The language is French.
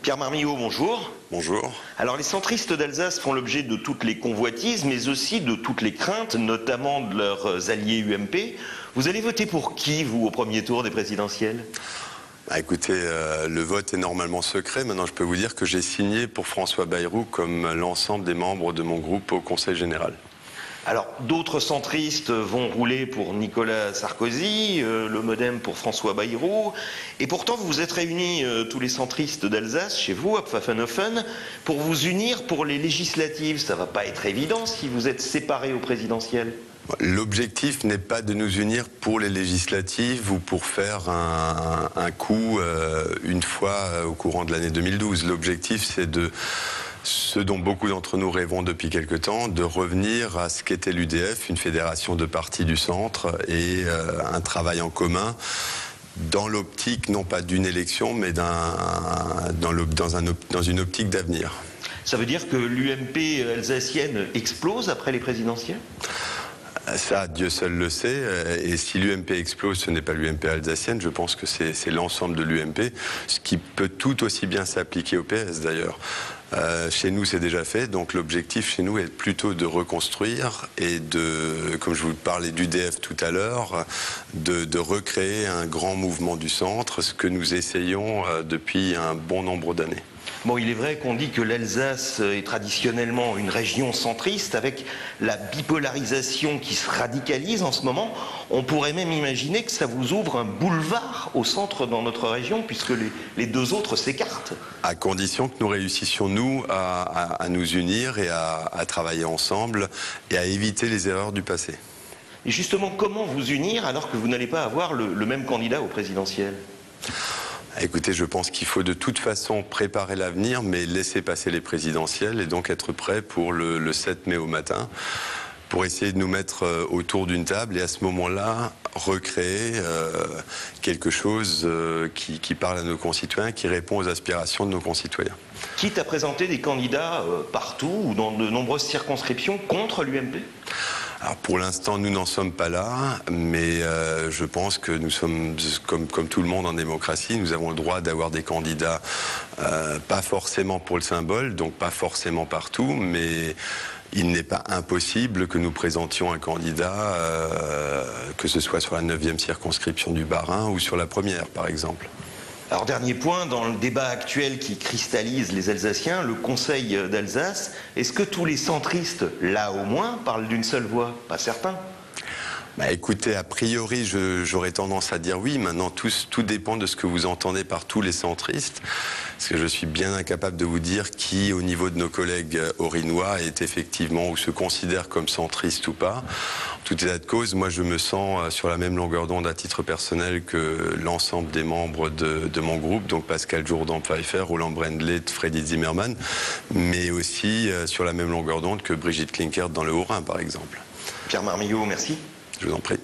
Pierre Marmillaud, bonjour. Bonjour. Alors les centristes d'Alsace font l'objet de toutes les convoitises, mais aussi de toutes les craintes, notamment de leurs alliés UMP. Vous allez voter pour qui, vous, au premier tour des présidentielles ? Écoutez, le vote est normalement secret. Maintenant, je peux vous dire que j'ai signé pour François Bayrou comme l'ensemble des membres de mon groupe au Conseil général. Alors, d'autres centristes vont rouler pour Nicolas Sarkozy, le MoDem pour François Bayrou. Et pourtant, vous vous êtes réunis, tous les centristes d'Alsace, chez vous, à Pfaffenhofen, pour vous unir pour les législatives. Ça ne va pas être évident si vous êtes séparés au présidentiel. L'objectif n'est pas de nous unir pour les législatives ou pour faire un coup une fois au courant de l'année 2012. L'objectif, c'est de ce dont beaucoup d'entre nous rêvons depuis quelque temps, de revenir à ce qu'était l'UDF, une fédération de partis du centre et un travail en commun dans l'optique, non pas d'une élection, mais dans une optique d'avenir. Ça veut dire que l'UMP alsacienne explose après les présidentielles ? Ça, Dieu seul le sait. Et si l'UMP explose, ce n'est pas l'UMP alsacienne. Je pense que c'est l'ensemble de l'UMP, ce qui peut tout aussi bien s'appliquer au PS d'ailleurs. Chez nous, c'est déjà fait. Donc l'objectif chez nous est plutôt de reconstruire et de, comme je vous parlais d'UDF tout à l'heure, de recréer un grand mouvement du centre, ce que nous essayons depuis un bon nombre d'années. Bon, il est vrai qu'on dit que l'Alsace est traditionnellement une région centriste, avec la bipolarisation qui se radicalise en ce moment. On pourrait même imaginer que ça vous ouvre un boulevard au centre dans notre région, puisque les deux autres s'écartent. À condition que nous réussissions, nous, à nous unir et à travailler ensemble et à éviter les erreurs du passé. Et justement, comment vous unir alors que vous n'allez pas avoir le même candidat au présidentiel ? Écoutez, je pense qu'il faut de toute façon préparer l'avenir, mais laisser passer les présidentielles et donc être prêt pour le 7 mai au matin, pour essayer de nous mettre autour d'une table et à ce moment-là, recréer quelque chose qui parle à nos concitoyens, qui répond aux aspirations de nos concitoyens. Quitte à présenter des candidats partout ou dans de nombreuses circonscriptions contre l'UMP ? Alors pour l'instant, nous n'en sommes pas là, mais je pense que nous sommes, comme tout le monde en démocratie, nous avons le droit d'avoir des candidats, pas forcément pour le symbole, donc pas forcément partout, mais il n'est pas impossible que nous présentions un candidat, que ce soit sur la 9e circonscription du Bas-Rhin ou sur la première, par exemple. Alors, dernier point, dans le débat actuel qui cristallise les Alsaciens, le Conseil d'Alsace, est-ce que tous les centristes, là au moins, parlent d'une seule voix ? Pas certains. Écoutez, a priori, j'aurais tendance à dire oui. Maintenant, tout dépend de ce que vous entendez par tous les centristes. Parce que je suis bien incapable de vous dire qui, au niveau de nos collègues orinois, est effectivement ou se considère comme centriste ou pas. En tout état de cause, moi, je me sens sur la même longueur d'onde à titre personnel que l'ensemble des membres de mon groupe, donc Pascal Jourdan-Pfeiffer, Roland Brendlet, Freddy Zimmermann, mais aussi sur la même longueur d'onde que Brigitte Klinkert dans le Haut-Rhin, par exemple. Pierre Marmillaud, merci. Je vous en prie.